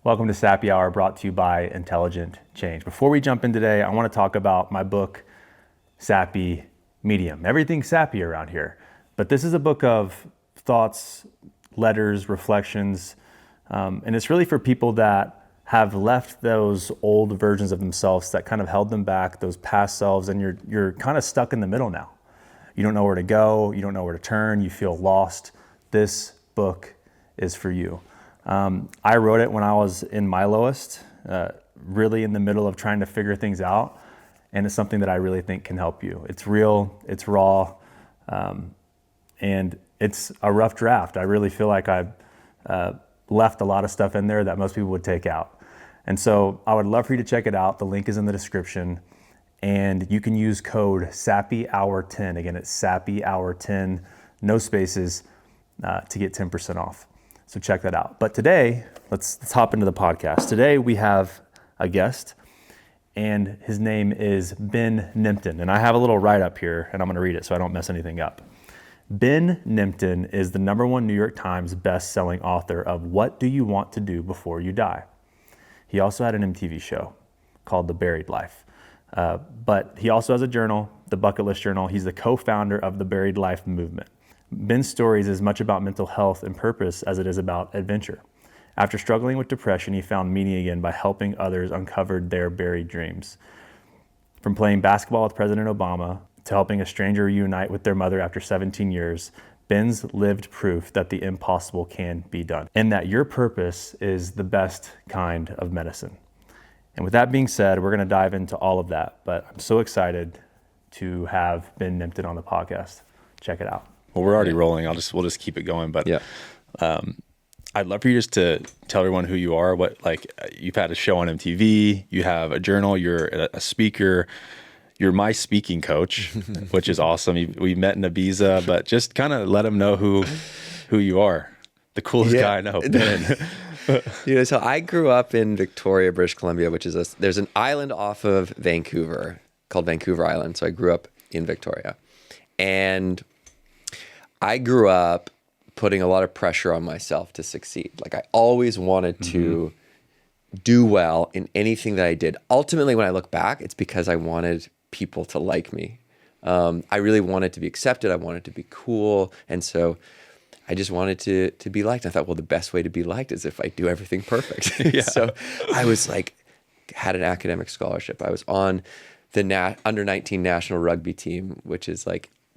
Welcome to Sappy Hour, brought to you by Intelligent Change. Before we jump in today, I want to talk about my book, Sappy Medium. Everything's sappy around here, but this is a book of thoughts, letters, reflections, and it's really for people that have left those old versions of themselves that kind of held them back, those past selves, and you're kind of stuck in the middle now. You don't know where to go, you don't know where to turn, you feel lost. This book is for you. I wrote it when I was in my lowest, really in the middle of trying to figure things out, and it's something that I really think can help you. It's real, it's raw, and it's a rough draft. I really feel like I've left a lot of stuff in there that most people would take out. And so I would love for you to check it out. The link is in the description, and you can use code Sappy Hour 10. Again, it's Sappy Hour 10, no spaces, to get 10% off. So check that out. But today, let's hop into the podcast. Today we have a guest, and his name is Ben Nemtin. And I have a little write-up here, and I'm gonna read it so I don't mess anything up. Ben Nemtin is the #1 New York Times best-selling author of What Do You Want to Do Before You Die? He also had an MTV show called The Buried Life. But he also has a journal, the Bucket List Journal. He's the co-founder of the Buried Life movement. Ben's story is as much about mental health and purpose as it is about adventure. After struggling with depression, he found meaning again by helping others uncover their buried dreams. From playing basketball with President Obama to helping a stranger reunite with their mother after 17 years, Ben's lived proof that the impossible can be done and that your purpose is the best kind of medicine. And with that being said, we're going to dive into all of that, but I'm so excited to have Ben Nemtin on the podcast. Check it out. Well, we're already rolling. We'll just keep it going. But I'd love for you just to tell everyone who you are. You've had a show on MTV, you have a journal, you're a speaker, you're my speaking coach, which is awesome. We met in Ibiza, but just kind of let them know who you are. The coolest guy I know, Ben. So I grew up in Victoria, British Columbia, which is there's an island off of Vancouver called Vancouver Island. So I grew up in Victoria, and I grew up putting a lot of pressure on myself to succeed. Like I always wanted to do well in anything that I did. Ultimately, when I look back, it's because I wanted people to like me. I really wanted to be accepted. I wanted to be cool. And so I just wanted to be liked. I thought, well, the best way to be liked is if I do everything perfect. So I was had an academic scholarship. I was on the under 19 national rugby team, which is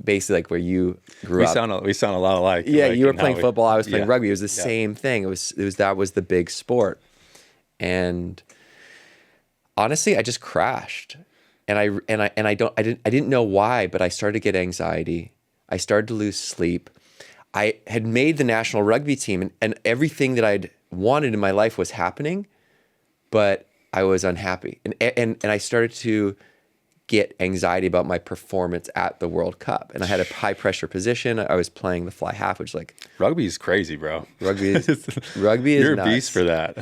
basically where you grew up. We sound a lot alike. Yeah, you were playing football. I was playing rugby. It was the same thing. That was the big sport. And honestly, I just crashed. And I didn't know why, but I started to get anxiety. I started to lose sleep. I had made the national rugby team, and everything that I'd wanted in my life was happening, but I was unhappy. And I started to get anxiety about my performance at the World Cup. And I had a high pressure position. I was playing the fly half, which rugby is crazy, bro. Rugby is You're nuts. A beast for that.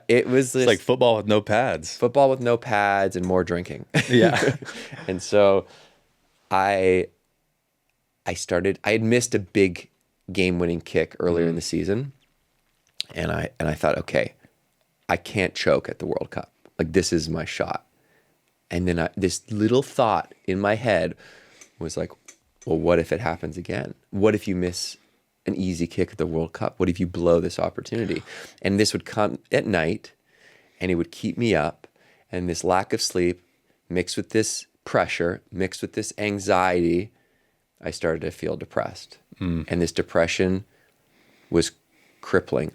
It's like football with no pads. Football with no pads and more drinking. Yeah. And so I had missed a big game-winning kick earlier in the season. And I thought, okay, I can't choke at the World Cup. This is my shot. And then this little thought in my head was well, what if it happens again? What if you miss an easy kick at the World Cup? What if you blow this opportunity? And this would come at night, and it would keep me up. And this lack of sleep, mixed with this pressure, mixed with this anxiety, I started to feel depressed. And this depression was crippling.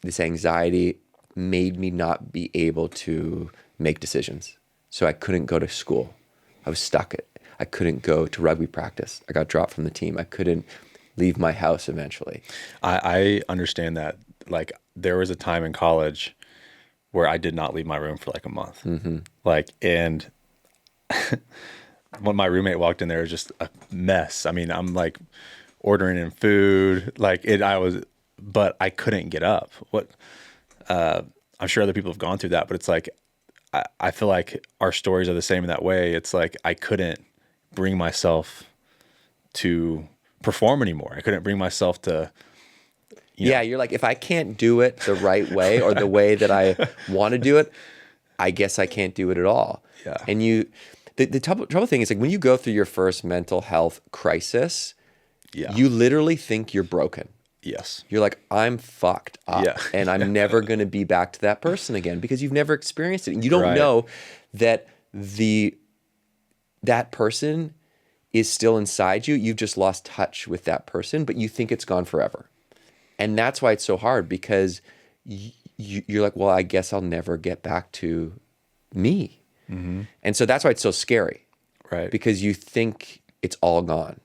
This anxiety made me not be able to make decisions. So I couldn't go to school. I was stuck. I couldn't go to rugby practice. I got dropped from the team. I couldn't leave my house eventually. I understand that. There was a time in college where I did not leave my room for a month. And when my roommate walked in there, it was just a mess. I mean, I'm ordering in food, but I couldn't get up. I'm sure other people have gone through that, but it's I feel like our stories are the same in that way. It's I couldn't bring myself to perform anymore. I couldn't bring myself to Yeah, you're like, if I can't do it the right way or the way that I want to do it, I guess I can't do it at all. Yeah. And the trouble thing is, like, when you go through your first mental health crisis, you literally think you're broken. Yes. You're like, I'm fucked up, Yeah. and I'm never going to be back to that person again, because you've never experienced it. And you don't know that that person is still inside you. You've just lost touch with that person, but you think it's gone forever. And that's why it's so hard, because you're like, well, I guess I'll never get back to me. Mm-hmm. And so that's why it's so scary. Right. Because you think it's all gone.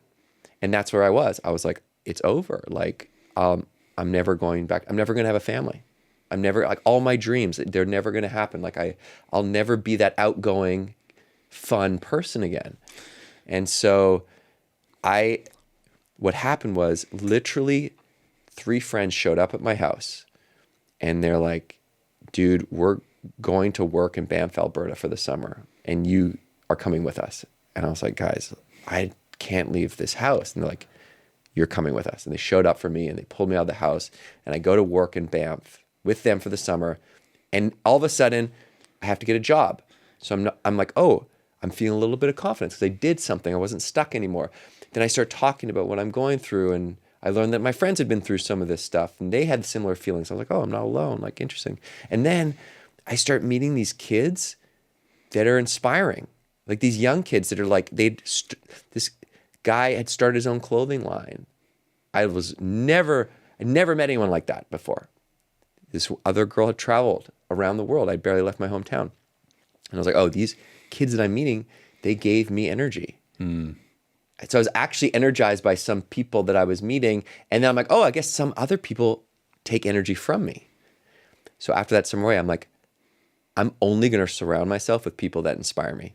And that's where I was. I was like, it's over. Like, I'm never going back. I'm never going to have a family. I'm never, like, all my dreams, they're never going to happen. Like, I'll never be that outgoing, fun person again. And so what happened was, literally 3 friends showed up at my house, and they're like, dude, we're going to work in Banff, Alberta for the summer, and you are coming with us. And I was like, guys, I can't leave this house. And they're like, you're coming with us. And they showed up for me, and they pulled me out of the house, and I go to work in Banff with them for the summer. And all of a sudden I have to get a job. So I'm like, oh, I'm feeling a little bit of confidence because I did something. I wasn't stuck anymore. Then I start talking about what I'm going through, and I learned that my friends had been through some of this stuff, and they had similar feelings. I was like, oh, I'm not alone. Like, interesting. And then I start meeting these kids that are inspiring. Like, these young kids that are like, this guy had started his own clothing line. I never met anyone like that before. This other girl had traveled around the world. I barely left my hometown. And I was like, oh, these kids that I'm meeting, they gave me energy. Mm. So I was actually energized by some people that I was meeting. And then I'm like, oh, I guess some other people take energy from me. So after that summer away, I'm like, I'm only going to surround myself with people that inspire me.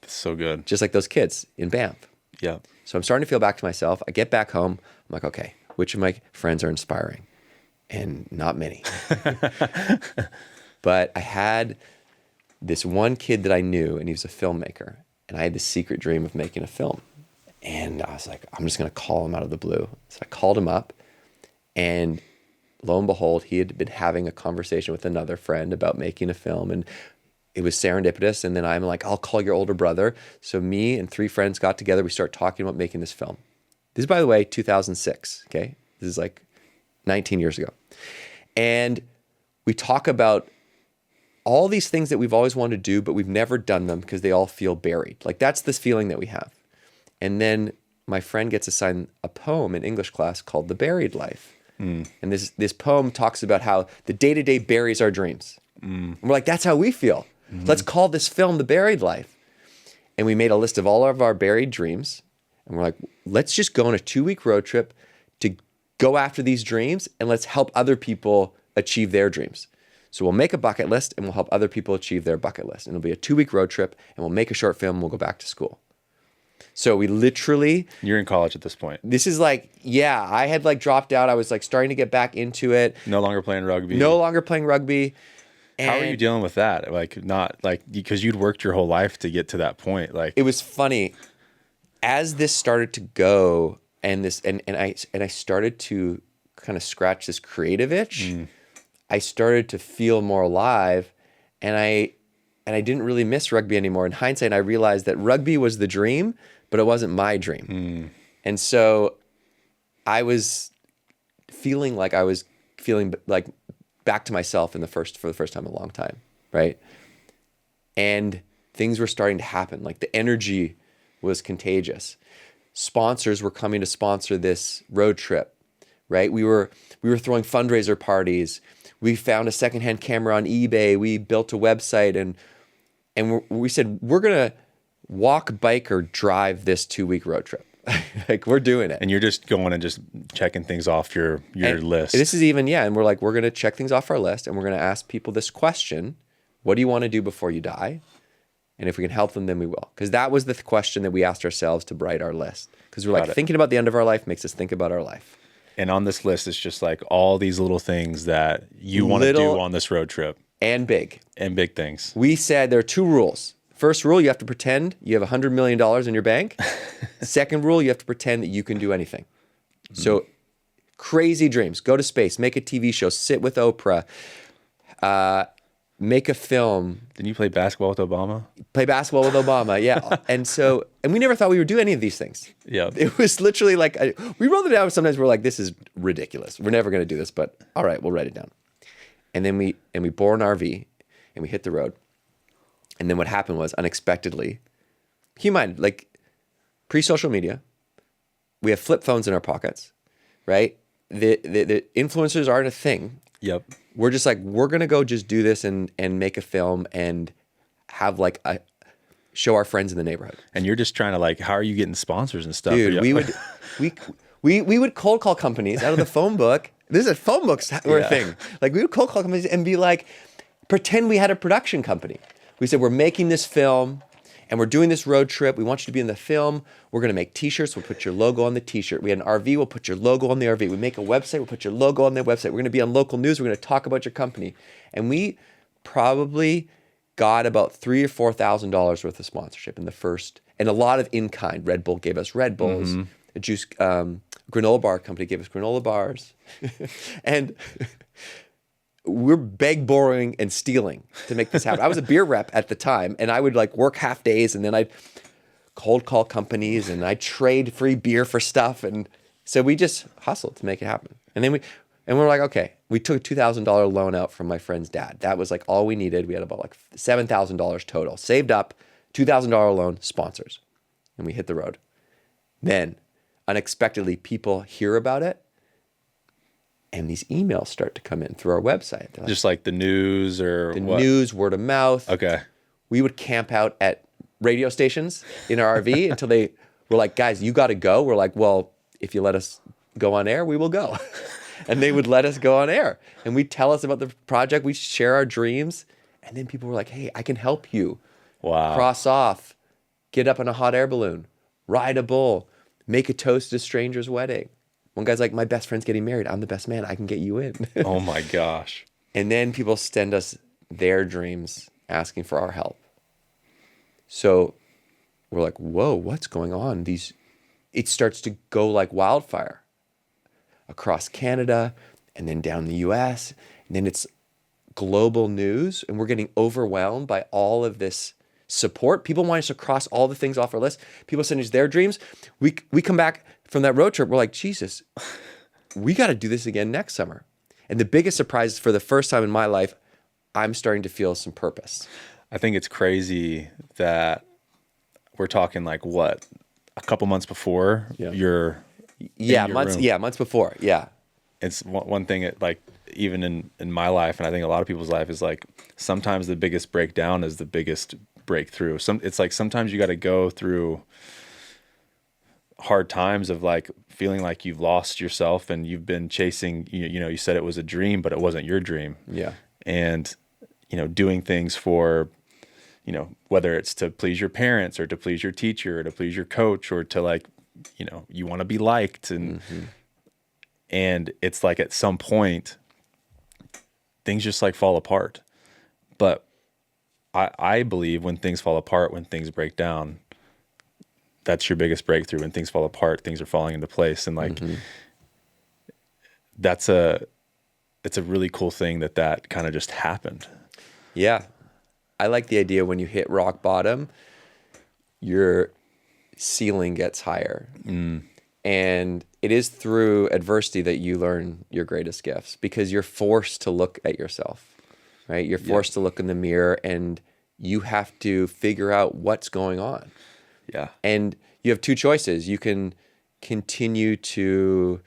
That's so good. Just like those kids in Banff. Yeah. So I'm starting to feel back to myself. I get back home. I'm like, okay, which of my friends are inspiring? And not many. But I had this one kid that I knew, and he was a filmmaker. And I had this secret dream of making a film. And I was like, I'm just going to call him out of the blue. So I called him up, and lo and behold, he had been having a conversation with another friend about making a film. And it was serendipitous. And then I'm like, I'll call your older brother. So me and 3 friends got together. We start talking about making this film. This is, by the way, 2006. Okay. This is like 19 years ago. And we talk about all these things that we've always wanted to do, but we've never done them because they all feel buried. Like, that's this feeling that we have. And then my friend gets assigned a poem in English class called The Buried Life. Mm. And this poem talks about how the day-to-day buries our dreams. Mm. And we're like, that's how we feel. Mm-hmm. Let's call this film The Buried Life. And we made a list of all of our buried dreams. And we're like, let's just go on a 2-week road trip to go after these dreams, and let's help other people achieve their dreams. So we'll make a bucket list, and we'll help other people achieve their bucket list. And it'll be a 2-week road trip, and we'll make a short film, and we'll go back to school. So we literally... You're in college at this point. This is like, yeah, I had like dropped out. I was like starting to get back into it. No longer playing rugby. And how are you dealing with that? Like, not like, because you'd worked your whole life to get to that point. Like, it was funny. As this started to go, and I started to kind of scratch this creative itch, I started to feel more alive, and I didn't really miss rugby anymore. In hindsight, I realized that rugby was the dream, but it wasn't my dream. And so I was feeling like back to myself for the first time in a long time, right? And things were starting to happen. Like, the energy was contagious. Sponsors were coming to sponsor this road trip, right? We were throwing fundraiser parties. We found a secondhand camera on eBay. We built a website, and we said, we're gonna walk, bike, or drive this 2-week road trip. Like, we're doing it. And you're just going and just checking things off your list. This is even, and we're like, we're gonna check things off our list, and we're gonna ask people this question: what do you want to do before you die? And if we can help them, then we will. Because that was the question that we asked ourselves to write our list. Because we're like, thinking about the end of our life makes us think about our life. And on this list, it's just like all these little things that you want to do on this road trip. And big. And big things. We said there are 2 rules. First rule, you have to pretend you have $100 million in your bank. Second rule, you have to pretend that you can do anything. So crazy dreams, go to space, make a TV show, sit with Oprah, make a film. Didn't you play basketball with Obama? Play basketball with Obama, yeah. And we never thought we would do any of these things. Yeah. It was literally like, we wrote it down. Sometimes we're like, this is ridiculous. We're never going to do this, but all right, we'll write it down. And then we bore an RV and we hit the road. And then what happened was, unexpectedly, keep in mind, like pre-social media, we have flip phones in our pockets, right? The influencers aren't a thing. Yep. We're just like, we're going to go just do this and make a film and have like show our friends in the neighborhood. And you're just trying to like, how are you getting sponsors and stuff? Dude, we would cold call companies out of the phone book. This is a phone books were a thing. Like we would cold call companies and be like, pretend we had a production company. We said, we're making this film and we're doing this road trip. We want you to be in the film. We're going to make t-shirts. We'll put your logo on the t-shirt. We had an RV. We'll put your logo on the RV. We make a website. We'll put your logo on the website. We're going to be on local news. We're going to talk about your company. And we probably got about $3,000 or $4,000 worth of sponsorship in the first, and a lot of in-kind. Red Bull gave us Red Bulls. A juice granola bar company gave us granola bars. And we're beg, borrowing, and stealing to make this happen. I was a beer rep at the time, and I would like work half days, and then I'd cold call companies, and I'd trade free beer for stuff. And so we just hustled to make it happen. And then we're like, okay, we took a $2,000 loan out from my friend's dad. That was like all we needed. We had about like $7,000 total. Saved up, $2,000 loan, sponsors. And we hit the road. Then, unexpectedly, people hear about it. And these emails start to come in through our website. Like, just like the news or the what? news, word of mouth. Okay. We would camp out at radio stations in our RV until they were like, guys, you got to go. We're like, well, if you let us go on air, we will go. And they would let us go on air. And we'd tell us about the project. We'd share our dreams. And then people were like, hey, I can help you. Wow. Cross off, get up in a hot air balloon, ride a bull, make a toast at a stranger's wedding. One guy's like, my best friend's getting married. I'm the best man. I can get you in. Oh my gosh. And then people send us their dreams asking for our help. So we're like, whoa, what's going on? It starts to go like wildfire across Canada and then down the US. And then it's global news, and we're getting overwhelmed by all of this support. People want us to cross all the things off our list. People send us their dreams. We come back from that road trip. We're like, Jesus, we got to do this again next summer. And the biggest surprise is, for the first time in my life, I'm starting to feel some purpose. I think it's crazy that we're talking like what, a couple months before you're months before. Yeah. It's one thing like even in my life, and I think a lot of people's life, is like sometimes the biggest breakdown is the biggest breakthrough. It's like sometimes you got to go through hard times of like feeling like you've lost yourself and you've been chasing, you said it was a dream, but it wasn't your dream. Yeah. And, doing things for, whether it's to please your parents or to please your teacher or to please your coach or to like, you want to be liked. And it's like at some point things just like fall apart. But I believe when things fall apart, when things break down, that's your biggest breakthrough. When things fall apart, things are falling into place. And like, it's a really cool thing that kind of just happened. Yeah. I like the idea when you hit rock bottom, your ceiling gets higher. And it is through adversity that you learn your greatest gifts, because you're forced to look at yourself, right? You're forced to look in the mirror, and you have to figure out what's going on. Yeah. And you have two choices. You can continue to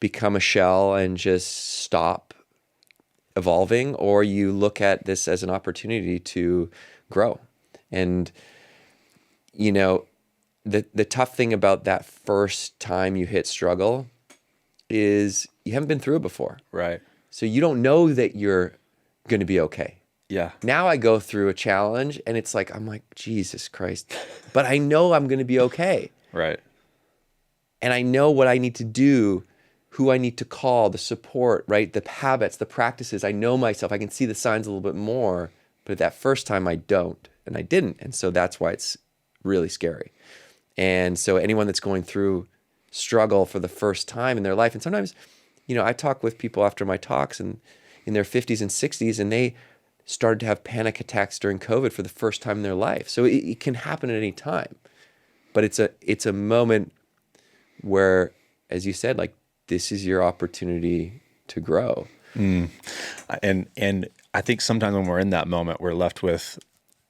become a shell and just stop evolving, or you look at this as an opportunity to grow. And, the tough thing about that first time you hit struggle is you haven't been through it before. Right. So you don't know that you're going to be okay. Yeah. Now I go through a challenge and it's like, I'm like, Jesus Christ, but I know I'm going to be okay. Right. And I know what I need to do, who I need to call, the support, right? The habits, the practices. I know myself. I can see the signs a little bit more, but at that first time I don't, and I didn't. And so that's why it's really scary. And so anyone that's going through struggle for the first time in their life, and sometimes I talk with people after my talks and in their 50s and 60s, and they started to have panic attacks during COVID for the first time in their life. So it can happen at any time, but it's a moment where, as you said, like, this is your opportunity to grow. And I think sometimes when we're in that moment, we're left with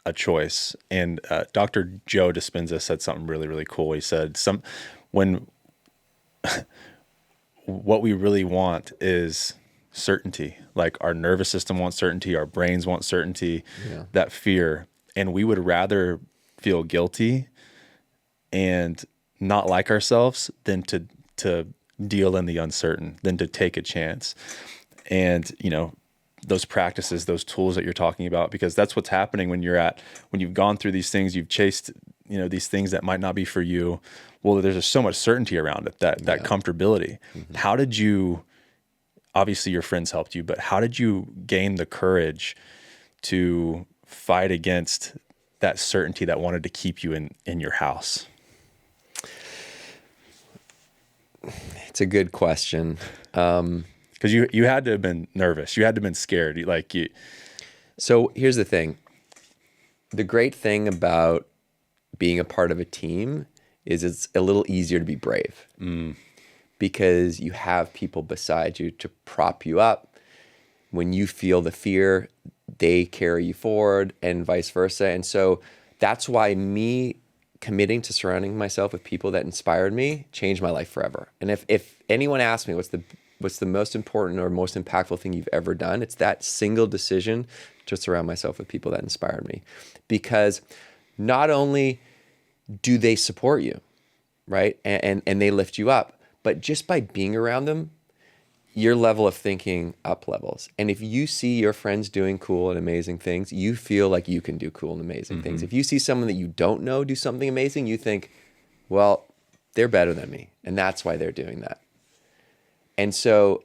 a choice. And Dr. Joe Dispenza said something really, really cool. He said, when what we really want is certainty. Like, our nervous system wants certainty, our brains want certainty, that fear. And we would rather feel guilty and not like ourselves than to deal in the uncertain, than to take a chance. And, those practices, those tools that you're talking about, because that's what's happening when you've gone through these things, you've chased, these things that might not be for you. Well, there's just so much certainty around it, that comfortability. How did you, obviously your friends helped you, but how did you gain the courage to fight against that certainty that wanted to keep you in your house? It's a good question. Because you had to have been nervous. You had to have been scared. So here's the thing. The great thing about being a part of a team is it's a little easier to be brave. Because you have people beside you to prop you up. When you feel the fear, they carry you forward, and vice versa. And so that's why me committing to surrounding myself with people that inspired me changed my life forever. And if anyone asks me what's the most important or most impactful thing you've ever done, it's that single decision to surround myself with people that inspired me. Because not only do they support you, right? And they lift you up, but just by being around them, your level of thinking up levels. And if you see your friends doing cool and amazing things, you feel like you can do cool and amazing things. If you see someone that you don't know do something amazing, you think, well, they're better than me, and that's why they're doing that. And so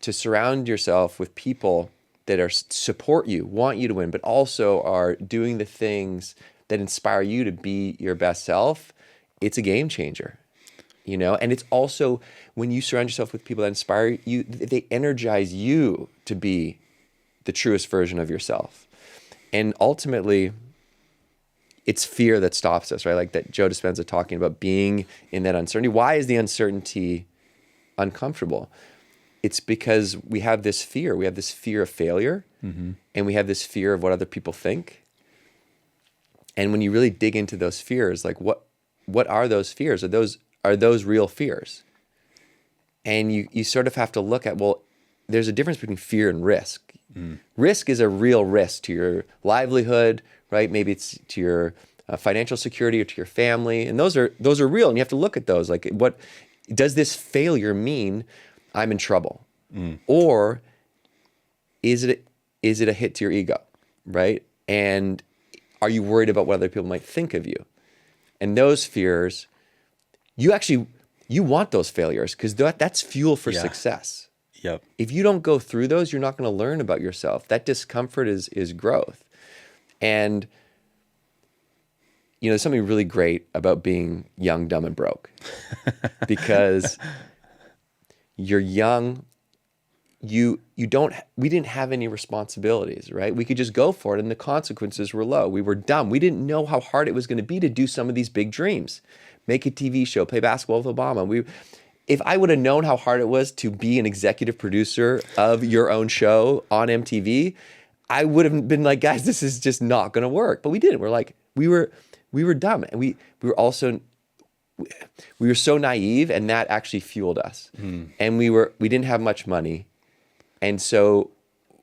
to surround yourself with people that support you, want you to win, but also are doing the things that inspire you to be your best self, it's a game changer. And it's also, when you surround yourself with people that inspire you, they energize you to be the truest version of yourself. And ultimately, it's fear that stops us, right? Like that Joe Dispenza talking about being in that uncertainty. Why is the uncertainty uncomfortable? It's because we have this fear. We have this fear of failure, and we have this fear of what other people think. And when you really dig into those fears, like what are those fears? Are those real fears? And you sort of have to look at, well, there's a difference between fear and risk. Risk is a real risk to your livelihood, right? Maybe it's to your financial security or to your family, and those are real. And you have to look at those. Like, what does this failure mean? I'm in trouble, or is it a hit to your ego, right? And are you worried about what other people might think of you? And those fears, you want those failures because that's fuel for success. Yep. If you don't go through those, you're not going to learn about yourself. That discomfort is growth. And there's something really great about being young, dumb, and broke. Because you're young, we didn't have any responsibilities, right? We could just go for it, and the consequences were low. We were dumb. We didn't know how hard it was going to be to do some of these big dreams. Make a TV show, play basketball with Obama. If I would have known how hard it was to be an executive producer of your own show on MTV, I would have been like, guys, this is just not going to work. But we didn't. We're like, we were dumb, and we were so naive, and that actually fueled us. And we didn't have much money, and so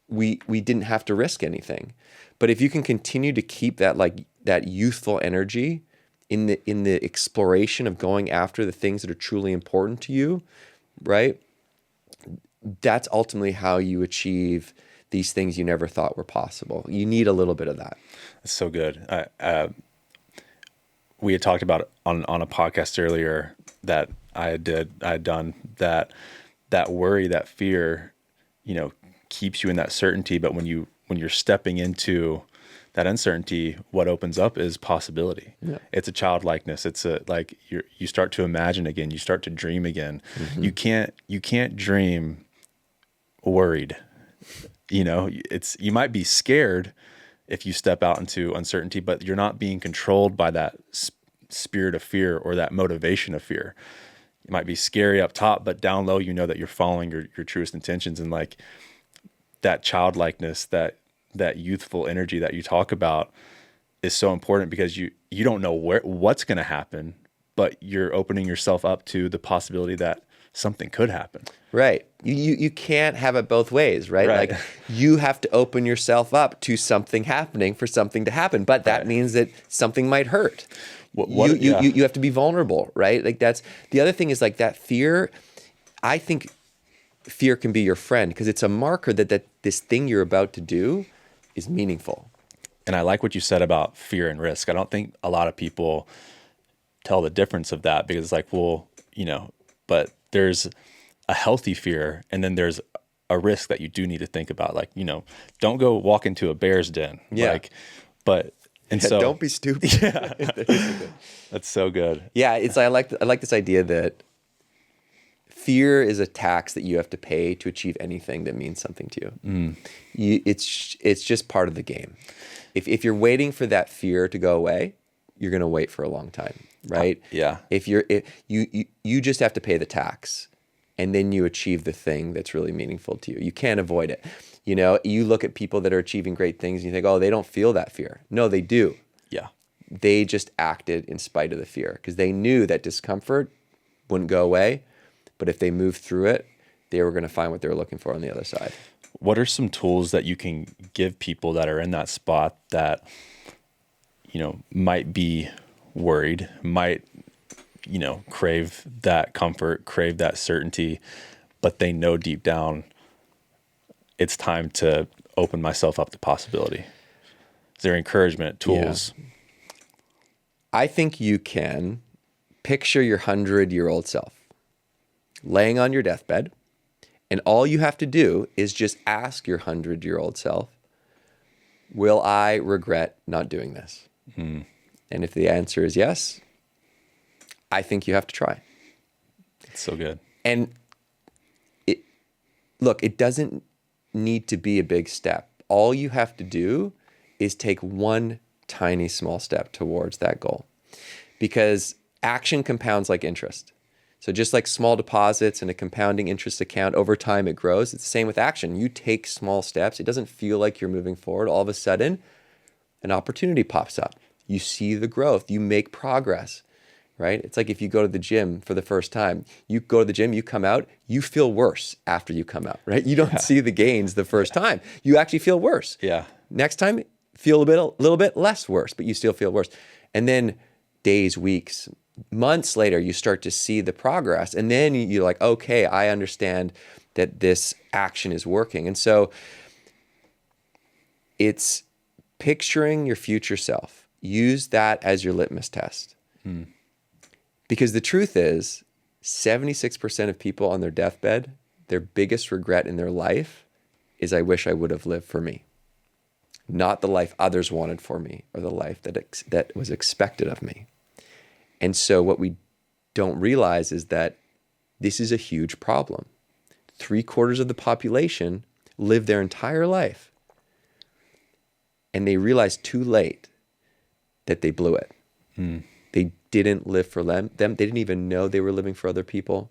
we didn't have to risk anything. But if you can continue to keep that youthful energy in the exploration of going after the things that are truly important to you, right? That's ultimately how you achieve these things you never thought were possible. You need a little bit of that. That's so good. We had talked about on a podcast earlier that I had done that worry, that fear, keeps you in that certainty. But when you're stepping into that uncertainty, what opens up is possibility. Yeah. It's a childlikeness. It's a, like you start to imagine again, you start to dream again. You can't dream worried. You know, you might be scared if you step out into uncertainty, but you're not being controlled by that spirit of fear or that motivation of fear. It might be scary up top, but down low, you know that you're following your truest intentions, and like that childlikeness, that youthful energy that you talk about is so important, because you don't know what's going to happen, but you're opening yourself up to the possibility that something could happen. Right. You can't have it both ways, right? Right. Like you have to open yourself up to something happening for something to happen, but that means that something might hurt. You have to be vulnerable, right? Like that's the other thing is like that fear. I think fear can be your friend because it's a marker that this thing you're about to do is meaningful. And I like what you said about fear and risk. I don't think a lot of people tell the difference of that, because it's like, well, you know, but there's a healthy fear, and then there's a risk that you do need to think about. Like, you know, don't go walk into a bear's den. Yeah. Like, but, and so don't be stupid. Yeah. That's so good. Yeah. It's, I like this idea that fear is a tax that you have to pay to achieve anything that means something to you. It's just part of the game. If you're waiting for that fear to go away, you're going to wait for a long time, right? Yeah. If you just have to pay the tax, and then you achieve the thing that's really meaningful to you. You can't avoid it. You know, you look at people that are achieving great things and you think, oh, they don't feel that fear. No, they do. Yeah. They just acted in spite of the fear because they knew that discomfort wouldn't go away. But if they moved through it, they were going to find what they were looking for on the other side. What are some tools that you can give people that are in that spot that, you know, might be worried, might, you know, crave that comfort, crave that certainty, but they know deep down it's time to open myself up to possibility? Is there encouragement, tools? Yeah. I think you can picture your 100-year-old self laying on your deathbed, and all you have to do is just ask your 100-year-old self, will I regret not doing this? And if the answer is yes, I think you have to try. It's so good. And it doesn't need to be a big step. All you have to do is take one tiny small step towards that goal, because action compounds like interest. So just like small deposits in a compounding interest account, over time it grows. It's the same with action. You take small steps. It doesn't feel like you're moving forward. All of a sudden, an opportunity pops up. You see the growth. You make progress, right? It's like if you go to the gym for the first time. You go to the gym, you come out, you feel worse after you come out, right? You don't see the gains the first time. You actually feel worse. Yeah. Next time, feel a little bit less worse, but you still feel worse. And then days, weeks, months later, you start to see the progress. And then you're like, okay, I understand that this action is working. And so it's picturing your future self. Use that as your litmus test. Because the truth is, 76% of people on their deathbed, their biggest regret in their life is, I wish I would have lived for me. Not the life others wanted for me, or the life that was expected of me. And so what we don't realize is that this is a huge problem. 3/4 of the population live their entire life, and they realize too late that they blew it. They didn't live for them. They didn't even know they were living for other people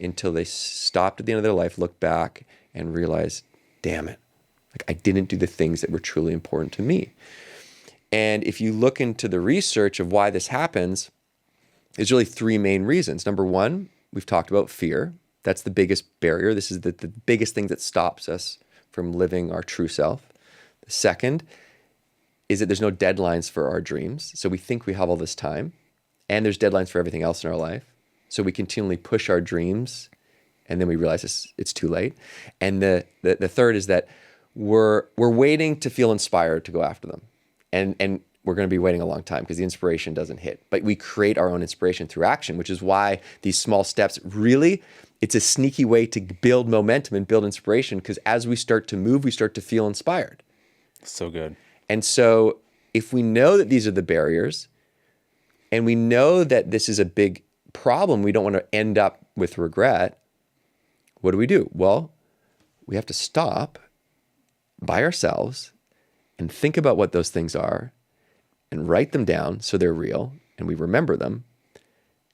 until they stopped at the end of their life, looked back, and realized, damn it, like I didn't do the things that were truly important to me. And if you look into the research of why this happens, there's really 3 main reasons. Number 1, we've talked about fear. That's the biggest barrier. This is the biggest thing that stops us from living our true self. The second is that there's no deadlines for our dreams. So we think we have all this time, and there's deadlines for everything else in our life. So we continually push our dreams, and then we realize it's too late. And the third is that we're waiting to feel inspired to go after them. And we're going to be waiting a long time because the inspiration doesn't hit. But we create our own inspiration through action, which is why these small steps really, it's a sneaky way to build momentum and build inspiration, because as we start to move, we start to feel inspired. So good. And so if we know that these are the barriers and we know that this is a big problem, we don't want to end up with regret, what do? Well, we have to stop by ourselves and think about what those things are and write them down so they're real and we remember them,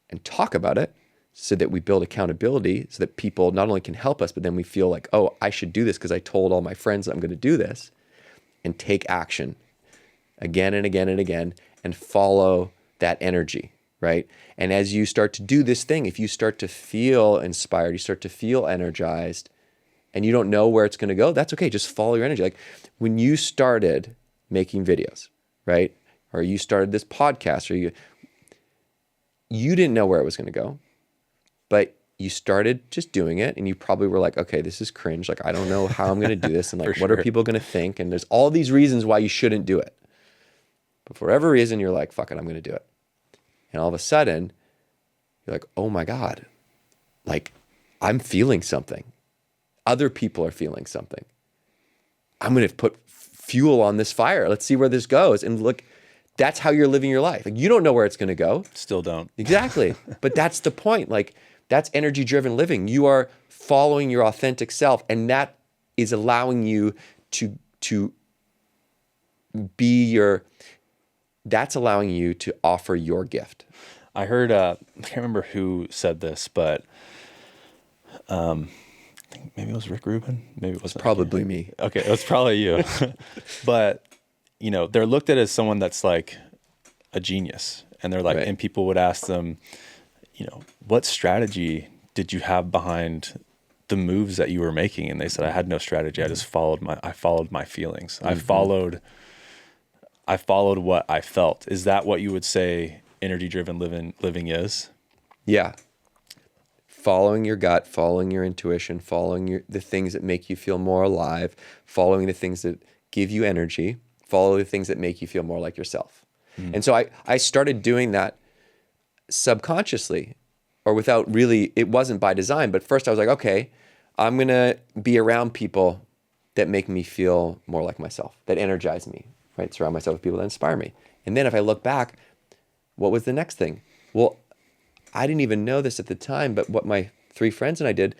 and talk about it so that we build accountability so that people not only can help us, but then we feel like, oh, I should do this because I told all my friends that I'm going to do this, and take action again and again and again and follow that energy, right? And as you start to do this thing, if you start to feel inspired, you start to feel energized, and you don't know where it's going to go, that's okay. Just follow your energy. Like when you started making videos, right? Or you started this podcast, or you didn't know where it was going to go, but you started just doing it, and you probably were like, okay, this is cringe. Like, I don't know how I'm going to do this. And like, what are people going to think? And there's all these reasons why you shouldn't do it. But for whatever reason, you're like, fuck it, I'm going to do it. And all of a sudden, you're like, oh my God, like I'm feeling something. Other people are feeling something. I'm going to put fuel on this fire. Let's see where this goes. And look, that's how you're living your life. Like you don't know where it's going to go. Still don't. Exactly. But that's the point. Like that's energy-driven living. You are following your authentic self, and that is allowing you to be your, that's allowing you to offer your gift. I heard, I can't remember who said this, but I think maybe it was Rick Rubin. Maybe it wasn't. Probably me. Okay, it was probably you. But, you know, they're looked at as someone that's like a genius. And they're like, right. And people would ask them, you know, what strategy did you have behind the moves that you were making? And they said, I had no strategy. I just followed my feelings. I followed what I felt. Is that what you would say energy-driven living is? Yeah. Following your gut, following your intuition, following the things that make you feel more alive, following the things that give you energy, follow the things that make you feel more like yourself. Mm. And so I started doing that subconsciously, or without really, it wasn't by design, but first I was like, okay, I'm going to be around people that make me feel more like myself, that energize me, right? Surround myself with people that inspire me. And then if I look back, what was the next thing? Well, I didn't even know this at the time, but what my 3 friends and I did,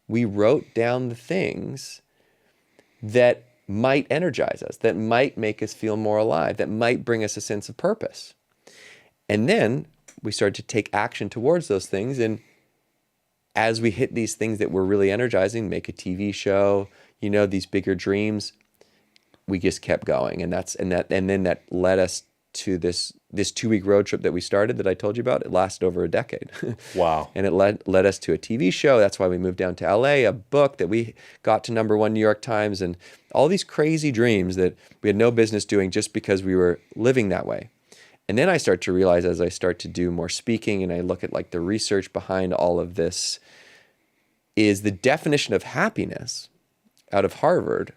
we wrote down the things that might energize us, that might make us feel more alive, that might bring us a sense of purpose. And then we started to take action towards those things. And as we hit these things that were really energizing, make a TV show, you know, these bigger dreams, we just kept going. And then that led us to this 2-week road trip that we started that I told you about. It lasted over a decade. Wow. And it led us to a TV show. That's why we moved down to LA, a book that we got to #1 New York Times, and all these crazy dreams that we had no business doing just because we were living that way. And then I start to realize, as I start to do more speaking and I look at like the research behind all of this, is the definition of happiness out of Harvard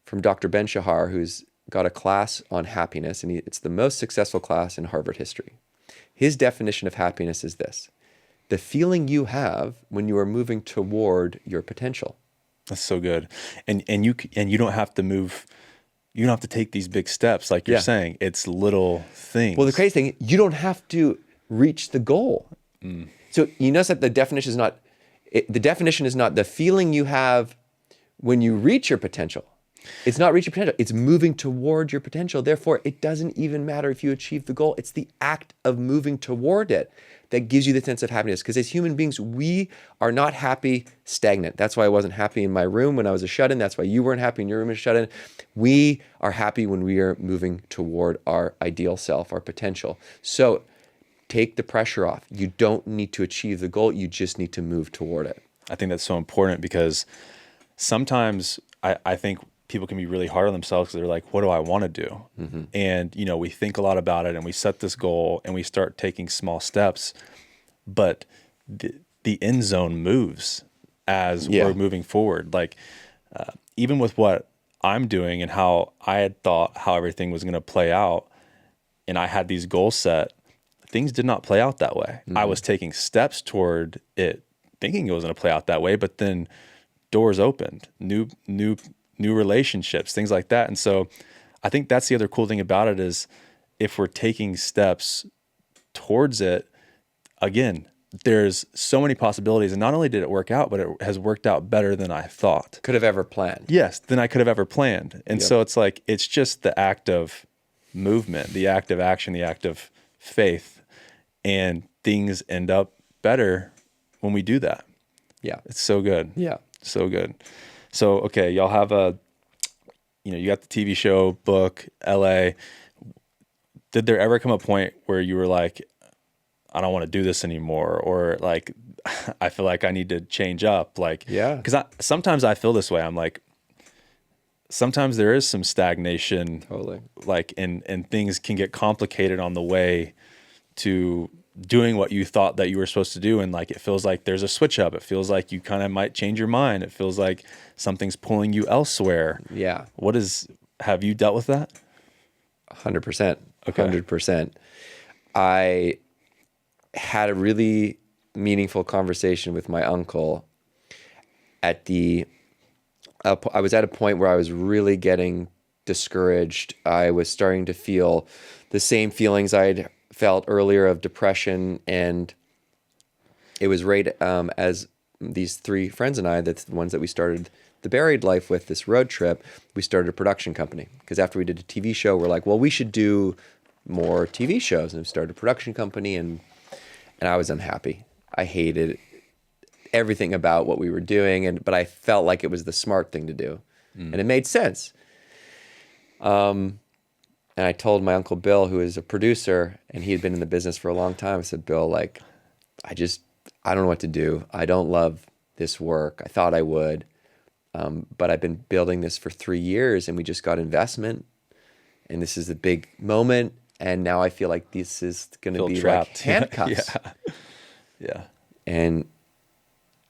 from Dr. Ben Shahar, who's got a class on happiness, and it's the most successful class in Harvard history. His definition of happiness is this: the feeling you have when you are moving toward your potential. That's so good. And you don't have to move, you don't have to take these big steps like you're saying. It's little things. Well, the crazy thing, you don't have to reach the goal. Mm. So you notice that the definition is not the feeling you have when you reach your potential. It's not reaching potential. It's moving toward your potential. Therefore, it doesn't even matter if you achieve the goal. It's the act of moving toward it that gives you the sense of happiness. Because as human beings, we are not happy stagnant. That's why I wasn't happy in my room when I was a shut-in. That's why you weren't happy in your room as a shut-in. We are happy when we are moving toward our ideal self, our potential. So take the pressure off. You don't need to achieve the goal. You just need to move toward it. I think that's so important, because sometimes I think people can be really hard on themselves because they're like, what do I want to do? Mm-hmm. And, you know, we think a lot about it and we set this goal and we start taking small steps, but the end zone moves as we're moving forward. Like, even with what I'm doing and how I had thought how everything was going to play out, and I had these goals set, things did not play out that way. Mm-hmm. I was taking steps toward it, thinking it was going to play out that way, but then doors opened, new relationships, things like that. And so I think that's the other cool thing about it is if we're taking steps towards it, again, there's so many possibilities. And not only did it work out, but it has worked out better than I thought. Could have ever planned. Yes, than I could have ever planned. And Yep. so it's like, it's just the act of movement, the act of action, the act of faith. And things end up better when we do that. Yeah. It's so good. Yeah. So good. So, okay, y'all have you got the TV show, book, LA. Did there ever come a point where you were like, I don't want to do this anymore, or like, I feel like I need to change up? Like, Yeah. because sometimes I feel this way. I'm like, sometimes there is some stagnation, Totally. like, and things can get complicated on the way to doing what you thought that you were supposed to do. And like, it feels like there's a switch up. It feels like you kind of might change your mind. It feels like something's pulling you elsewhere. Yeah. Have you dealt with that? 100%. Okay. 100%. I had a really meaningful conversation with my uncle I was at a point where I was really getting discouraged. I was starting to feel the same feelings I'd felt earlier of depression. And it was right as these three friends and I, that's the ones that we started the Buried Life with, this road trip, we started a production company. Because after we did a TV show, we're like, well, we should do more TV shows. And we started a production company, and I was unhappy. I hated everything about what we were doing, but I felt like it was the smart thing to do. And it made sense. And I told my Uncle Bill, who is a producer, and he had been in the business for a long time, I said, Bill, like, I don't know what to do. I don't love this work. I thought I would. But I've been building this for 3 years, and we just got investment, and this is a big moment. And now I feel like this is going to be trapped. like handcuffs. Yeah. And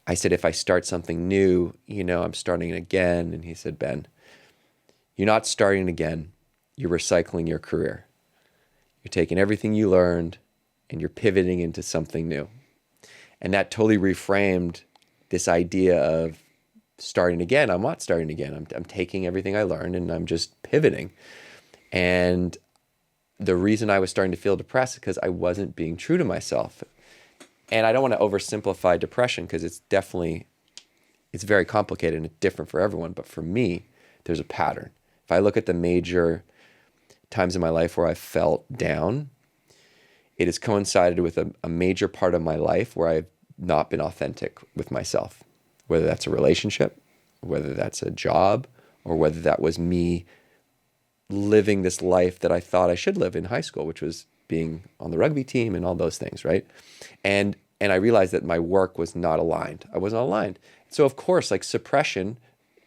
I said, if I start something new, I'm starting again. And he said, Ben, you're not starting again. You're recycling your career. You're taking everything you learned and you're pivoting into something new. And that totally reframed this idea of starting again. I'm not starting again. I'm taking everything I learned and I'm just pivoting. And the reason I was starting to feel depressed is because I wasn't being true to myself. And I don't want to oversimplify depression, because it's very complicated and it's different for everyone. But for me, there's a pattern. If I look at the major times in my life where I felt down, it has coincided with a major part of my life where I've not been authentic with myself, whether that's a relationship, whether that's a job, or whether that was me living this life that I thought I should live in high school, which was being on the rugby team and all those things, right? And I realized that my work was not aligned. I wasn't aligned. So of course, like, suppression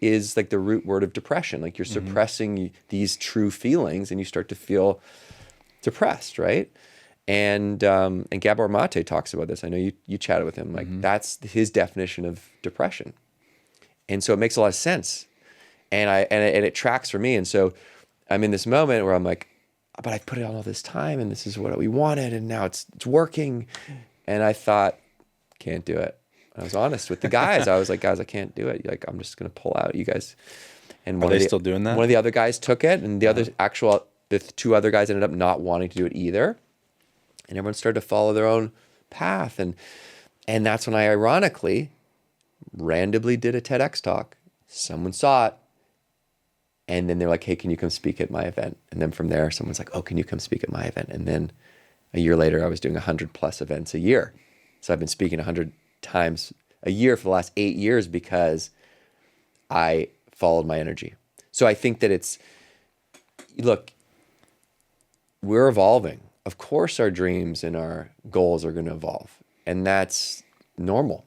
is like the root word of depression. Like, you're suppressing these true feelings and you start to feel depressed, right? And Gabor Mate talks about this. I know you chatted with him. Like, that's his definition of depression. And so it makes a lot of sense. And it tracks for me. And so I'm in this moment where I'm like, but I put it on all this time and this is what we wanted and now it's working. And I thought, can't do it. I was honest with the guys. I was like, guys, I can't do it. Like, I'm just going to pull out, you guys. And Are they still doing that? One of the other guys took it, and the two other guys ended up not wanting to do it either. And everyone started to follow their own path. And that's when I ironically randomly did a TEDx talk. Someone saw it. And then they're like, hey, can you come speak at my event? And then from there, someone's like, oh, can you come speak at my event? And then a year later, I was doing 100+ events a year. So I've been speaking 100 times a year for the last 8 years because I followed my energy. So I think that look, we're evolving. Of course, our dreams and our goals are going to evolve. And that's normal.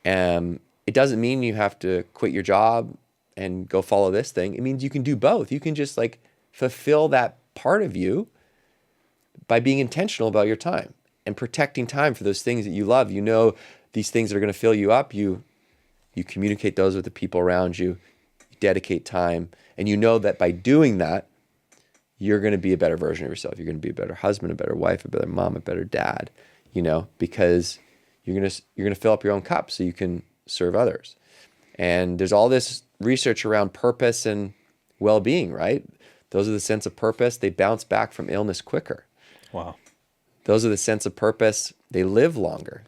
It doesn't mean you have to quit your job and go follow this thing. It means you can do both. You can just like fulfill that part of you by being intentional about your time and protecting time for those things that you love. These things that are going to fill you up. You communicate those with the people around you. You dedicate time. And you know that by doing that, you're going to be a better version of yourself. You're going to be a better husband, a better wife, a better mom, a better dad, because you're going to fill up your own cup so you can serve others. And there's all this research around purpose and well-being, right? Those are the sense of purpose. They bounce back from illness quicker. Wow. Those are the sense of purpose. They live longer.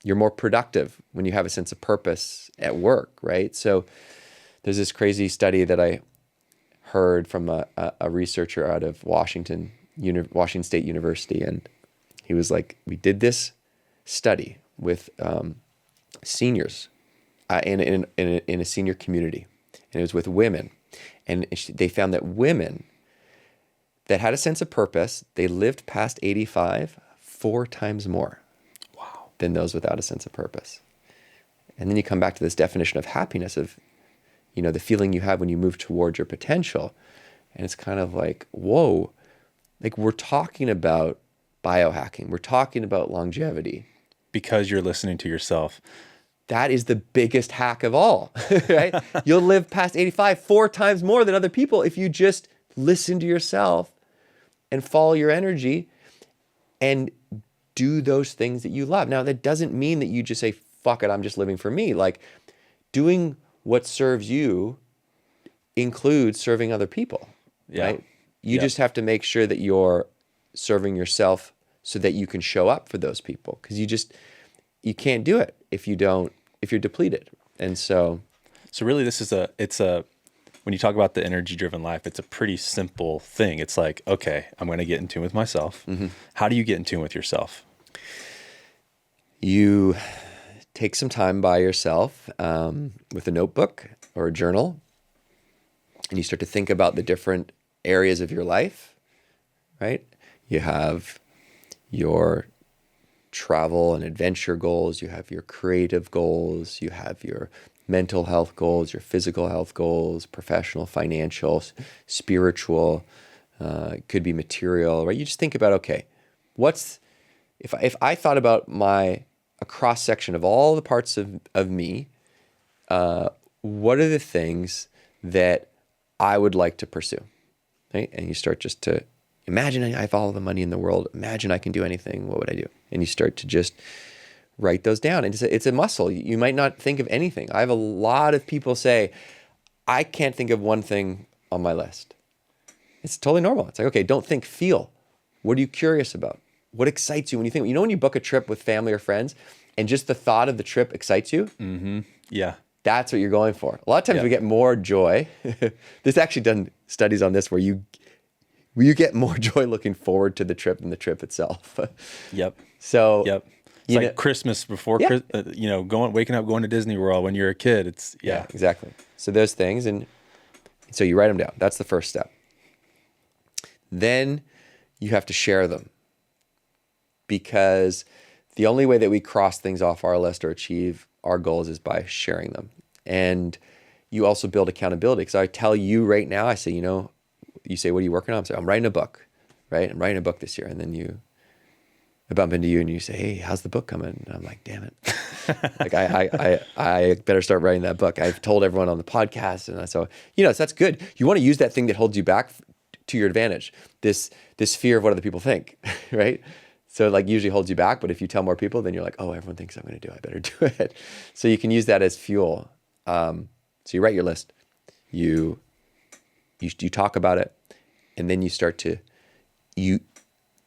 You're more productive when you have a sense of purpose at work, right? So there's this crazy study that I heard from a researcher out of Washington State University, and he was like, we did this study with seniors in a senior community, and it was with women, and they found that women that had a sense of purpose, they lived past 85 4 times more than those without a sense of purpose. And then you come back to this definition of happiness, of, you know, the feeling you have when you move towards your potential. And it's kind of like, whoa, like we're talking about biohacking. We're talking about longevity. Because you're listening to yourself. That is the biggest hack of all, right? You'll live past 85 4 times more than other people if you just listen to yourself and follow your energy and do those things that you love. Now, that doesn't mean that you just say, fuck it, I'm just living for me. Like, doing what serves you includes serving other people, right? You just have to make sure that you're serving yourself so that you can show up for those people, because you can't do it if you're depleted. And so really when you talk about the energy driven life, it's a pretty simple thing. It's like, okay, I'm going to get in tune with myself. Mm-hmm. How do you get in tune with yourself? You take some time by yourself with a notebook or a journal, and you start to think about the different areas of your life, right? You have your travel and adventure goals, you have your creative goals, you have your mental health goals, your physical health goals, professional, financial, spiritual, could be material, right? You just think about, okay, if I thought about a cross section of all the parts of me, what are the things that I would like to pursue, right? And you start just to imagine I have all the money in the world. Imagine I can do anything. What would I do? And you start to just write those down. And it's a muscle. You might not think of anything. I have a lot of people say, I can't think of one thing on my list. It's totally normal. It's like, okay, don't think, feel. What are you curious about? What excites you when you think? You know when you book a trip with family or friends and just the thought of the trip excites you? Mm-hmm. Yeah. That's what you're going for. A lot of times we get more joy. There's actually done studies on this where you get more joy looking forward to the trip than the trip itself. Yep. So it's like Christmas before, waking up, going to Disney World when you're a kid. It's exactly. So those things, and so you write them down. That's the first step. Then you have to share them, because the only way that we cross things off our list or achieve our goals is by sharing them. And you also build accountability, because I tell you right now, I say, you say, what are you working on? I say, I'm writing a book, right? I'm writing a book this year. And then I bump into you and you say, hey, how's the book coming? And I'm like, damn it. Like I better start writing that book. I've told everyone on the podcast. And so that's good. You want to use that thing that holds you back to your advantage. This fear of what other people think, right? So like usually holds you back, but if you tell more people, then you're like, oh, everyone thinks I'm going to do it. I better do it. So you can use that as fuel. So you write your list, you talk about it, and then you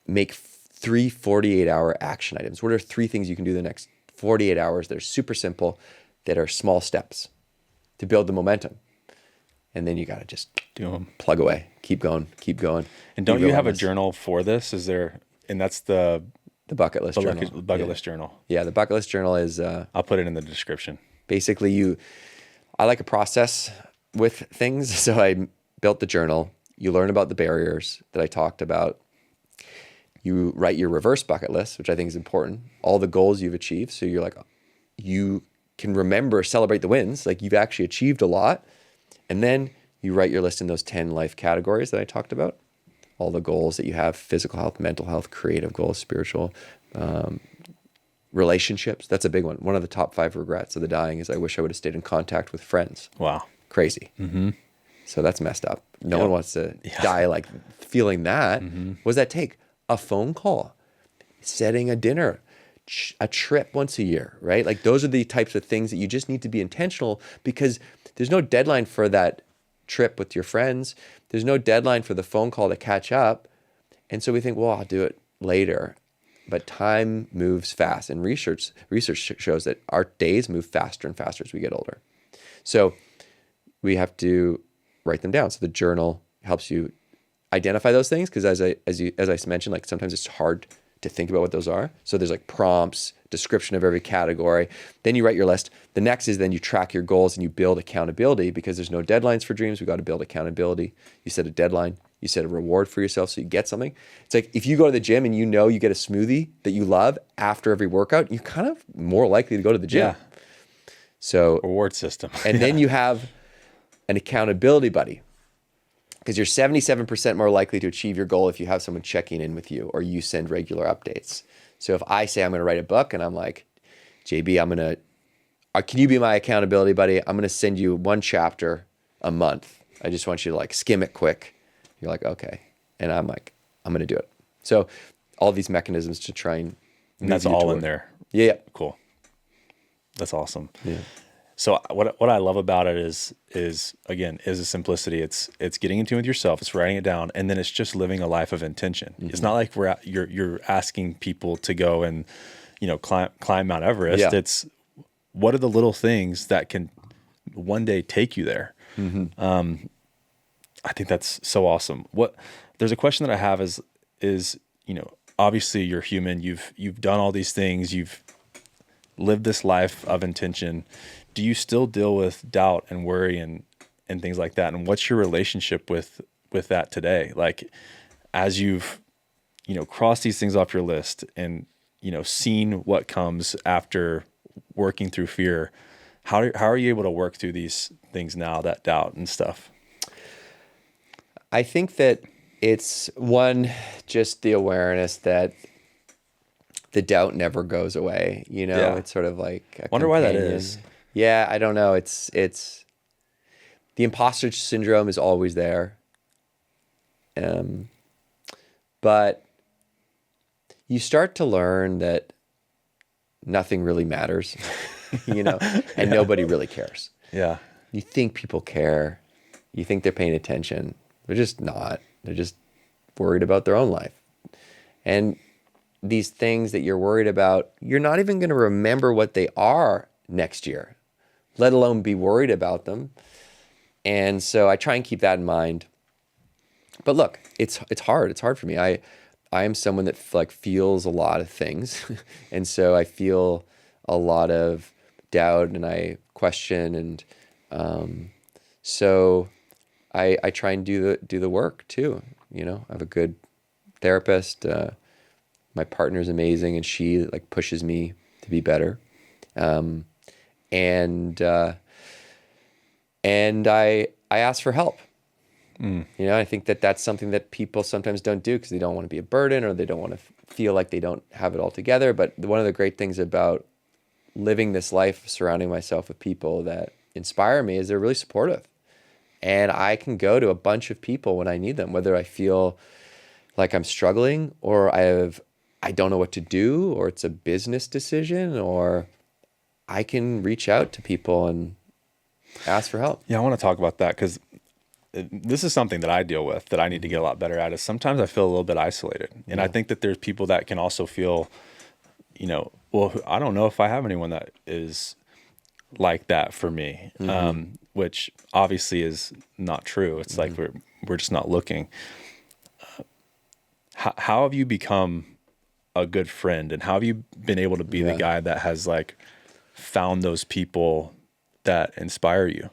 make 3 48-hour action items. What are 3 things you can do the next 48 hours that are super simple, that are small steps to build the momentum? And then you got to just do them. Plug away, keep going. And don't you have a journal for this? Is there? And that's the bucket list journal. Bucket list journal. Yeah, the bucket list journal is... I'll put it in the description. Basically, I like a process with things. So I built the journal. You learn about the barriers that I talked about. You write your reverse bucket list, which I think is important. All the goals you've achieved. So you're like, you can celebrate the wins. Like you've actually achieved a lot. And then you write your list in those 10 life categories that I talked about. All the goals that you have: physical health, mental health, creative goals, spiritual, relationships. That's a big one. One of the top 5 regrets of the dying is I wish I would have stayed in contact with friends. Wow. Crazy. Mm-hmm. So that's messed up. No one wants to die like feeling that. Mm-hmm. What does that take? A phone call, setting a dinner, a trip once a year, right? Like those are the types of things that you just need to be intentional, because there's no deadline for that trip with your friends. There's no deadline for the phone call to catch up. And so we think, well, I'll do it later. But time moves fast, and research shows that our days move faster and faster as we get older. So we have to write them down. So the journal helps you identify those things, because as I mentioned, like sometimes it's hard to think about what those are. So there's like prompts, description of every category. Then you write your list. The next is then you track your goals and you build accountability, because there's no deadlines for dreams. We've got to build accountability. You set a deadline. You set a reward for yourself so you get something. It's like if you go to the gym and you know you get a smoothie that you love after every workout, you're kind of more likely to go to the gym. Yeah. So Reward system. And then you have an accountability buddy, because you're 77% more likely to achieve your goal if you have someone checking in with you or you send regular updates. So if I say I'm going to write a book and I'm like, JB, can you be my accountability buddy? I'm going to send you 1 chapter a month. I just want you to like skim it quick. You're like, okay. And I'm like, I'm going to do it. So all these mechanisms to try and that's all in there. Yeah. Cool. That's awesome. Yeah. So what I love about it is again, is the simplicity. It's getting in tune with yourself. It's writing it down, and then it's just living a life of intention. Mm-hmm. It's not like you're asking people to go and, climb Mount Everest. Yeah. It's what are the little things that can one day take you there. Mm-hmm. I think that's so awesome. There's a question that I have is obviously you're human. You've done all these things. You've lived this life of intention. Do you still deal with doubt and worry and things like that? And what's your relationship with that today? Like, as you've, crossed these things off your list and, seen what comes after working through fear, how are you able to work through these things now, that doubt and stuff? I think that it's just the awareness that the doubt never goes away. Yeah. It's sort of like a Wonder why that companion. is. Yeah, I don't know. It's the imposter syndrome is always there. But you start to learn that nothing really matters, and nobody really cares. Yeah. You think people care. You think they're paying attention. They're just not. They're just worried about their own life. And these things that you're worried about, you're not even going to remember what they are next year, let alone be worried about them. And so I try and keep that in mind. But look, it's hard. It's hard for me. I am someone that feels a lot of things. And so I feel a lot of doubt and I question. And so I try and do the work too. I have a good therapist. My partner's amazing, and she pushes me to be better. And I ask for help. I think that's something that people sometimes don't do because they don't want to be a burden or they don't want to feel like they don't have it all together. But one of the great things about living this life, surrounding myself with people that inspire me, is they're really supportive. And I can go to a bunch of people when I need them, whether I feel like I'm struggling or I don't know what to do, or it's a business decision, or I can reach out to people and ask for help. Yeah, I want to talk about that because this is something that I deal with that I need to get a lot better at. Is sometimes I feel a little bit isolated, and I think that there's people that can also feel, well, I don't know if I have anyone that is like that for me, which obviously is not true. It's like we're just not looking. How have you become a good friend, and how have you been able to be the guy that has found those people that inspire you?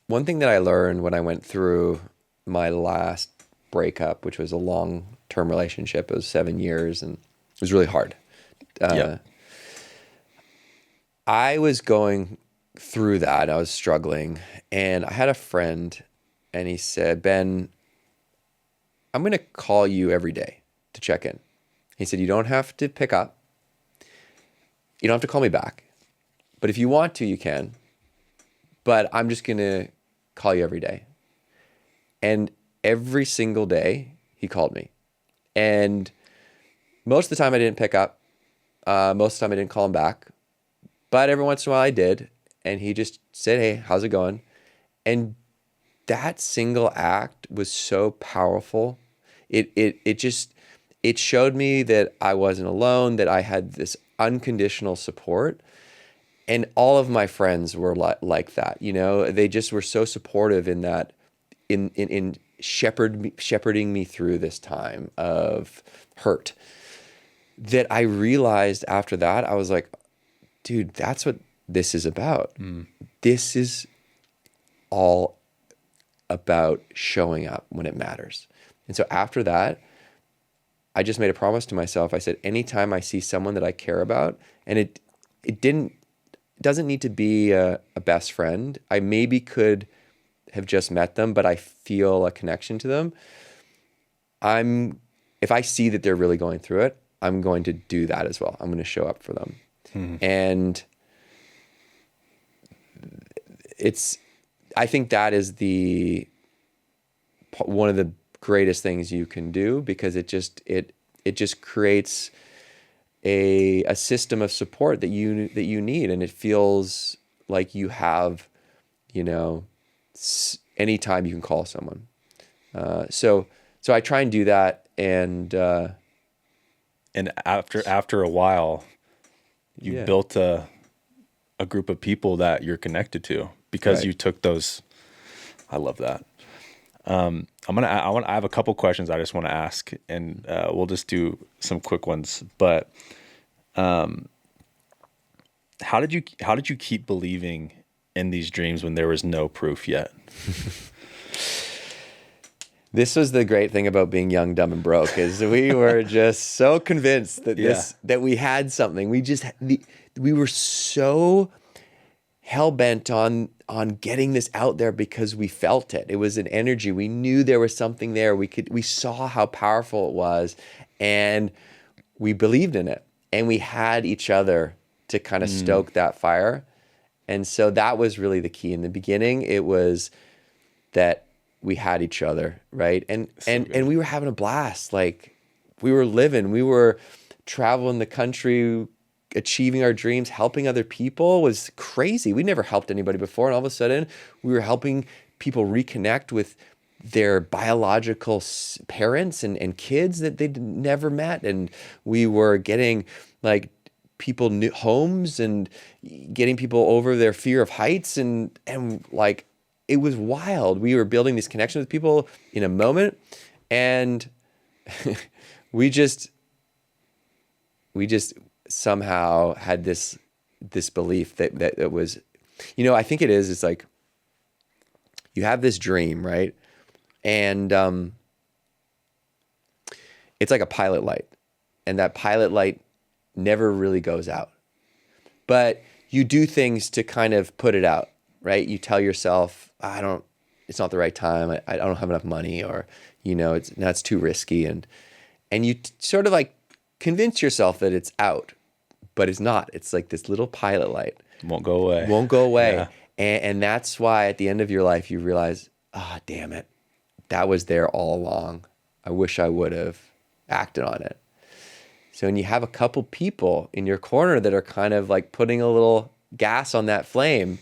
One thing that I learned when I went through my last breakup, which was a long-term relationship, it was 7 years, and it was really hard. I was going through that. I was struggling, and I had a friend, and he said, Ben, I'm going to call you every day to check in. He said, you don't have to pick up. You don't have to call me back. But if you want to, you can. But I'm just going to call you every day. And every single day, he called me. And most of the time, I didn't pick up. Most of the time, I didn't call him back. But every once in a while, I did. And he just said, hey, how's it going? And that single act was so powerful. It showed me that I wasn't alone, that I had this unconditional support. And all of my friends were like that, you know, they just were so supportive in that, in shepherding me through this time of hurt, that I realized after that, I was like, dude, that's what this is about. This is all about showing up when it matters. And so after that, I just made a promise to myself. I said, anytime I see someone that I care about, and it doesn't need to be a best friend. I maybe could have just met them, but I feel a connection to them. If I see that they're really going through it, I'm going to do that as well. I'm going to show up for them. And I think that is one of the greatest things you can do, because it just creates a system of support that you need, and it feels like you have, you know, anytime you can call someone. So I try and do that, and after a while, you built a group of people that you're connected to because you took those. I love that. I have a couple questions I just want to ask, and we'll just do some quick ones. But how did you keep believing in these dreams when there was no proof yet? This was the great thing about being young, dumb, and broke, is we were just so convinced that that we had something. We were so hell-bent on getting this out there because we felt it. It was an energy. We knew there was something there. We saw how powerful it was, and we believed in it. And we had each other to kind of stoke that fire. And so that was really the key. In the beginning, it was that we had each other, right? And we were having a blast. Like, we were living, we were traveling the country, achieving our dreams, helping other people was crazy. We never helped anybody before. And all of a sudden we were helping people reconnect with their biological parents and kids that they'd never met. And we were getting like people new homes and getting people over their fear of heights. And like, it was wild. We were building these connections with people in a moment. And we just somehow had this belief that it was, you know, I think it's like you have this dream, right? And it's like a pilot light, and that pilot light never really goes out, but you do things to kind of put it out, right? You tell yourself, it's not the right time. I don't have enough money, or, you know, that's too risky. And you sort of like convince yourself that it's out, but it's not. It's like this little pilot light. Won't go away. Yeah. And that's why at the end of your life, you realize, damn it, that was there all along. I wish I would have acted on it. So when you have a couple people in your corner that are kind of like putting a little gas on that flame,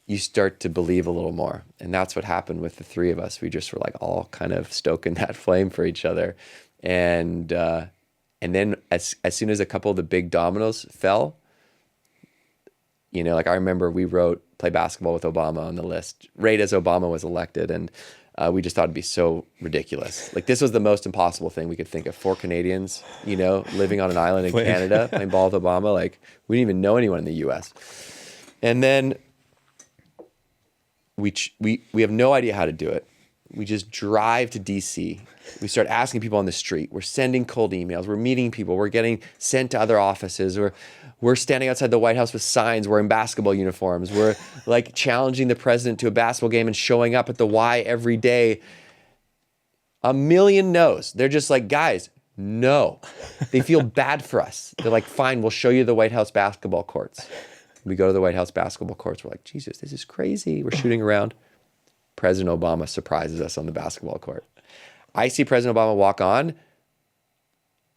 you start to believe a little more. And that's what happened with the three of us. We just were like all kind of stoking that flame for each other. And then as soon as a couple of the big dominoes fell, you know, like I remember we wrote Play Basketball with Obama on the list right as Obama was elected. And we just thought it'd be so ridiculous. Like, this was the most impossible thing we could think of. 4 Canadians, you know, living on an island in Canada, playing ball with Obama. Like, we didn't even know anyone in the US. And then we have no idea how to do it. We just drive to DC. We start asking people on the street. We're sending cold emails. We're meeting people. We're getting sent to other offices. We're standing outside the White House with signs, wearing basketball uniforms. We're like challenging the president to a basketball game and showing up at the Y every day. A million no's. They're just like, guys, no. They feel bad for us. They're like, fine, we'll show you the White House basketball courts. We go to the White House basketball courts. We're like, Jesus, this is crazy. We're shooting around. President Obama surprises us on the basketball court. I see President Obama walk on.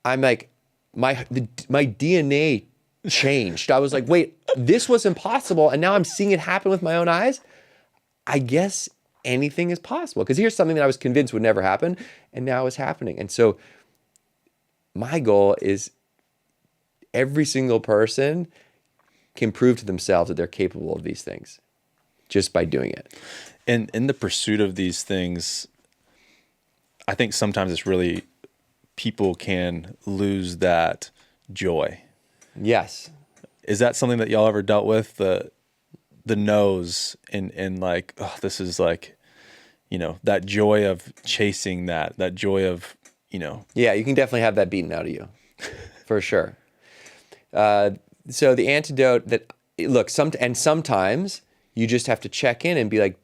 I'm like, my DNA changed. I was like, wait, this was impossible, and now I'm seeing it happen with my own eyes. I guess anything is possible. Because here's something that I was convinced would never happen, and now it's happening. And so my goal is every single person can prove to themselves that they're capable of these things just by doing it. And in the pursuit of these things, I think sometimes it's really, people can lose that joy. Yes. Is that something that y'all ever dealt with? The no's and like, oh, this is like, you know, that joy of chasing that joy of, you know. Yeah, you can definitely have that beaten out of you, for sure. So the antidote look, sometimes you just have to check in and be like,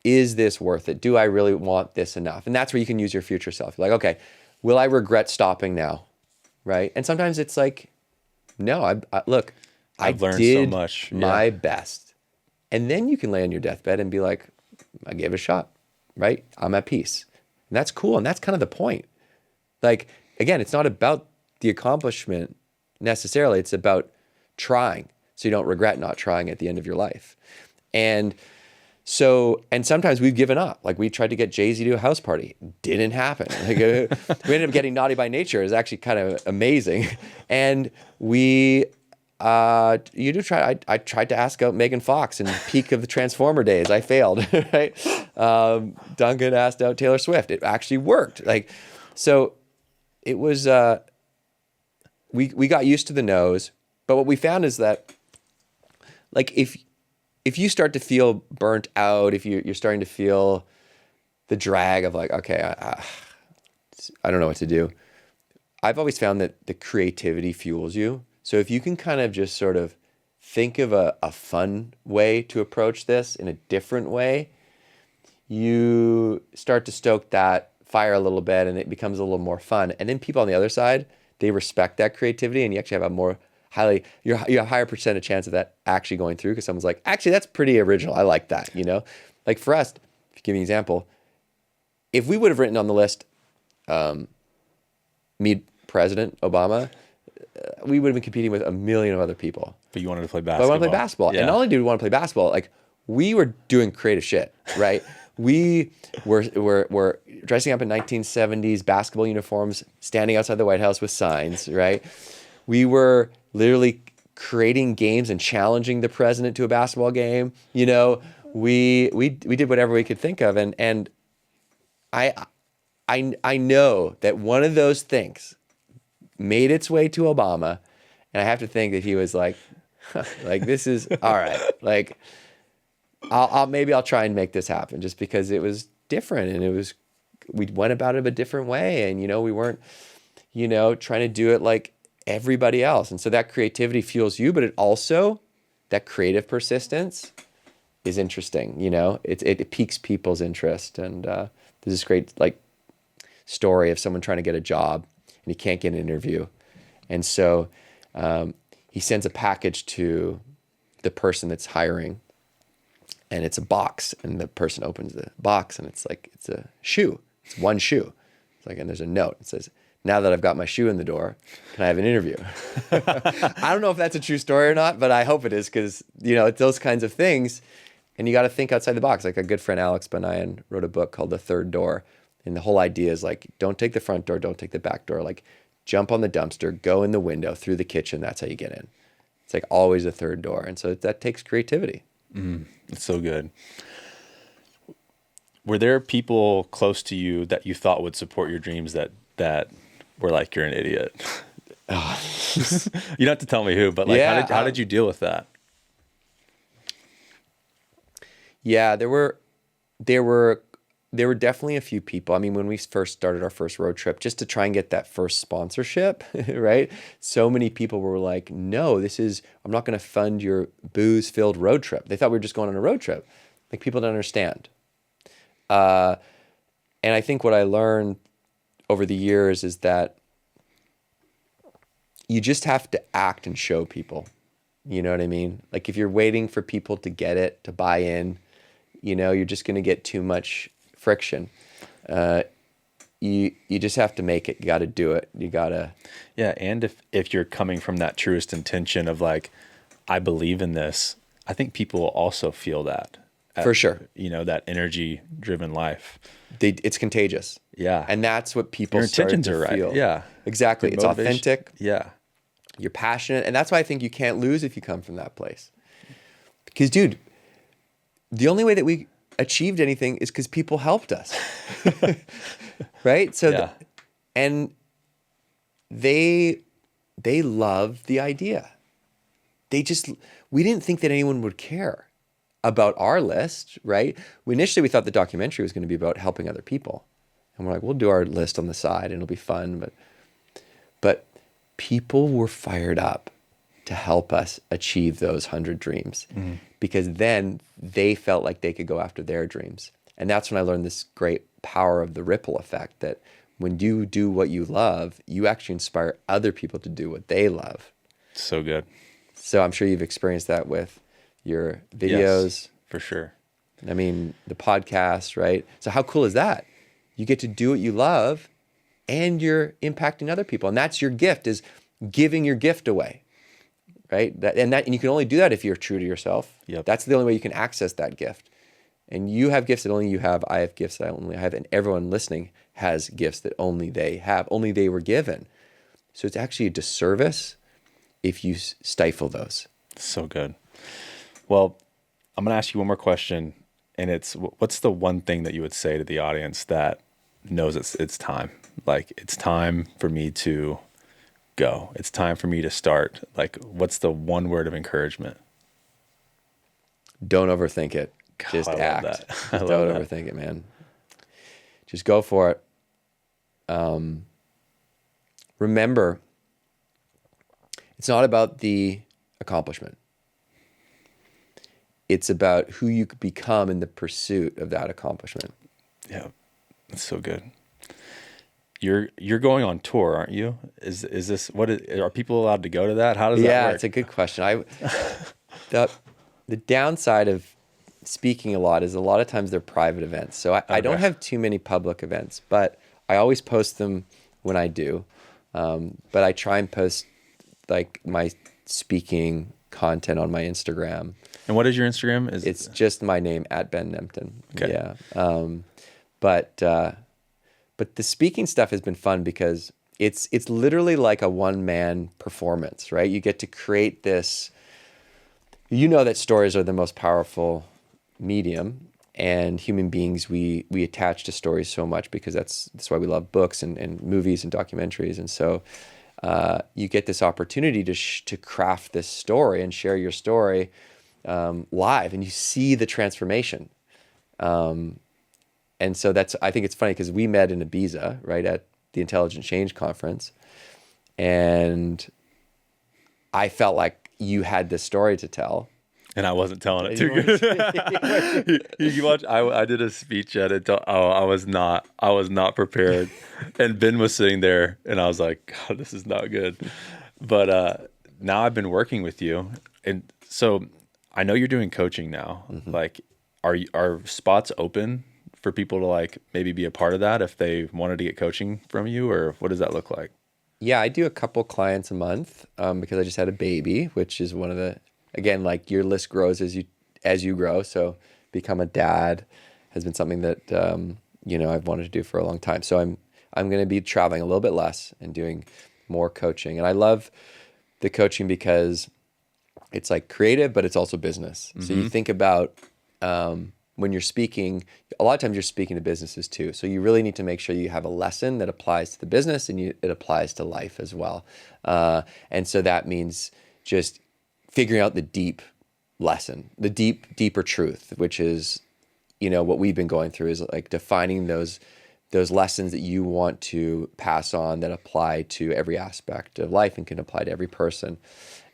is this worth it? Do I really want this enough? And that's where you can use your future self. You're like, okay, will I regret stopping now? Right? And sometimes it's like, no, I've learned did so much. my best. And then you can lay on your deathbed and be like, I gave it a shot, right? I'm at peace. And that's cool. And that's kind of the point. Like, again, it's not about the accomplishment necessarily. It's about trying, so you don't regret not trying at the end of your life. And sometimes we've given up. Like, we tried to get Jay-Z to a house party. Didn't happen. Like, we ended up getting Naughty by Nature. It's actually kind of amazing. And I tried to ask out Megan Fox in peak of the Transformer days. I failed, right? Duncan asked out Taylor Swift. It actually worked. Like, so it was, we got used to the no's, but what we found is that, like, if you start to feel burnt out, if you're starting to feel the drag of like, okay, I don't know what to do. I've always found that the creativity fuels you. So if you can kind of just sort of think of a fun way to approach this in a different way, you start to stoke that fire a little bit and it becomes a little more fun. And then people on the other side, they respect that creativity, and you actually have you have a higher percentage chance of that actually going through, because someone's like, actually, that's pretty original. I like that, you know? Like for us, to give you an example, if we would have written on the list, meet President Obama, we would have been competing with a million of other people. But you wanted to play But I basketball. want to play basketball. Yeah. And not only did we want to play basketball, like, we were doing creative shit, right? We were dressing up in 1970s basketball uniforms, standing outside the White House with signs, right? We were literally creating games and challenging the president to a basketball game. You know, we did whatever we could think of, and I know that one of those things made its way to Obama, and I have to think that he was like, like, this is all right. Like, I'll try and make this happen, just because it was different, and we went about it a different way, and, you know, we weren't, you know, trying to do it like everybody else. And so that creativity fuels you, but it also, that creative persistence is interesting. You know, it piques people's interest. And there's this great like story of someone trying to get a job and he can't get an interview. And so he sends a package to the person that's hiring, and it's a box, and the person opens the box, and it's a shoe. It's one shoe. It's like, and there's a note. It says, "Now that I've got my shoe in the door, can I have an interview?" I don't know if that's a true story or not, but I hope it is, because, you know, it's those kinds of things, and you got to think outside the box. Like, a good friend, Alex Benayan, wrote a book called The Third Door, and the whole idea is like, don't take the front door, don't take the back door. Like, jump on the dumpster, go in the window, through the kitchen. That's how you get in. It's like always a third door, and so that takes creativity. It's so good. Were there people close to you that you thought would support your dreams that were like, you're an idiot? You don't have to tell me who, but like, Yeah, how did you deal with that? Yeah, there were definitely a few people. I mean, when we first started our first road trip, just to try and get that first sponsorship, right? So many people were like, no, I'm not going to fund your booze-filled road trip. They thought we were just going on a road trip. Like, people don't understand. And I think what I learned over the years is that you just have to act and show people. You know what I mean? Like, if you're waiting for people to get it, to buy in, you know, you're just going to get too much friction. You just have to make it. You got to do it. You got to. Yeah. And if you're coming from that truest intention of like, I believe in this, I think people will also feel that. For sure. You know, that energy driven life. It's contagious. Yeah. And that's what people Your start intentions to are right. feel. Yeah. Exactly. Good It's motivation. authentic. Yeah. You're passionate. And that's why I think you can't lose if you come from that place. Because, dude, the only way that we achieved anything is because people helped us. Right? So, Yeah. and they loved the idea. We didn't think that anyone would care about our list, right? Initially, we thought the documentary was going to be about helping other people. And we're like, we'll do our list on the side and it'll be fun. But people were fired up to help us achieve those 100 dreams because then they felt like they could go after their dreams. And that's when I learned this great power of the ripple effect, that when you do what you love, you actually inspire other people to do what they love. So good. So I'm sure you've experienced that with your videos. Yes, for sure. I mean, the podcast, right? So how cool is that? You get to do what you love and you're impacting other people. And that's your gift, is giving your gift away, right? And you can only do that if you're true to yourself. Yep. That's the only way you can access that gift. And you have gifts that only you have. I have gifts that I only have. And everyone listening has gifts that only they have, only they were given. So it's actually a disservice if you stifle those. So good. Well, I'm going to ask you one more question. And it's, what's the one thing that you would say to the audience that knows it's time? Like, it's time for me to go. It's time for me to start. Like, what's the one word of encouragement? Don't overthink it. God, Just I love act. that. Just I love don't that. overthink it, man. Just go for it. Remember, it's not about the accomplishment. It's about who you could become in the pursuit of that accomplishment. Yeah, that's so good. You're going on tour, aren't you? Is this are people allowed to go to that? How does that work? Yeah, it's a good question. The downside of speaking a lot is a lot of times they're private events. So I don't have too many public events, but I always post them when I do. But I try and post like my speaking content on my Instagram. And what is your Instagram? It's just my name, @Ben Nemtin. Okay. Yeah. But the speaking stuff has been fun because it's literally like a one-man performance, right? You get to create this. You know that stories are the most powerful medium, and human beings, we attach to stories so much because that's why we love books and movies and documentaries. And so you get this opportunity to craft this story and share your story live, and you see the transformation. And so I think it's funny because we met in Ibiza, right, at the Intelligent Change Conference. And I felt like you had this story to tell. And I wasn't telling it too good. You watch. I did a speech at it. I was not prepared, and Ben was sitting there, and I was like, God, this is not good. But now I've been working with you, and so I know you're doing coaching now. Mm-hmm. Like, are spots open for people to like maybe be a part of that if they wanted to get coaching from you, or what does that look like? Yeah, I do a couple clients a month because I just had a baby, which is one of the. Again, like your list grows as you grow. So become a dad has been something that I've wanted to do for a long time. So I'm going to be traveling a little bit less and doing more coaching. And I love the coaching because it's like creative, but it's also business. Mm-hmm. So you think about when you're speaking, a lot of times you're speaking to businesses too. So you really need to make sure you have a lesson that applies to the business and it applies to life as well. And so that means just figuring out the deep lesson, the deeper truth, which is, what we've been going through is like defining those lessons that you want to pass on that apply to every aspect of life and can apply to every person.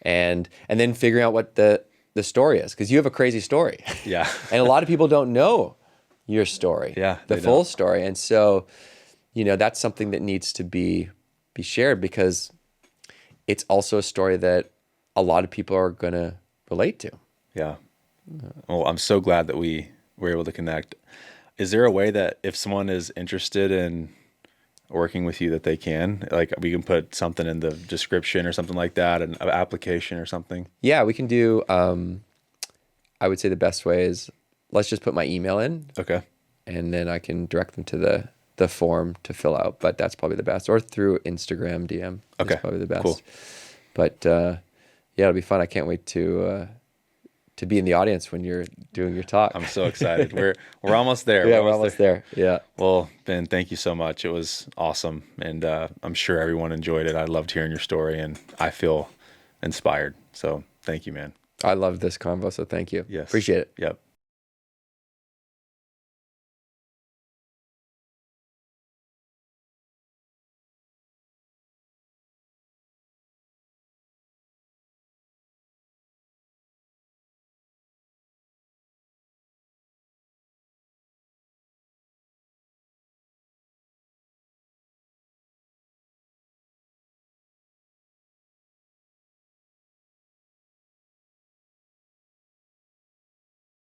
And then figuring out what the story is, because you have a crazy story. Yeah. And a lot of people don't know your story, the full story. And so, that's something that needs to be shared because it's also a story that a lot of people are going to relate to. Yeah. Well, I'm so glad that we were able to connect. Is there a way that if someone is interested in working with you that they can, like we can put something in the description or something like that, an application or something? Yeah, we can do, I would say the best way is let's just put my email in, Okay. and then I can direct them to the form to fill out. But that's probably the best, or through Instagram DM. Okay. Is probably the best. Cool. But yeah, it'll be fun. I can't wait to be in the audience when you're doing your talk. I'm so excited. We're almost there. Yeah, we're almost there. Yeah. Well, Ben, thank you so much. It was awesome, and I'm sure everyone enjoyed it. I loved hearing your story, and I feel inspired. So thank you, man. I love this convo, so thank you. Yes. Appreciate it. Yep.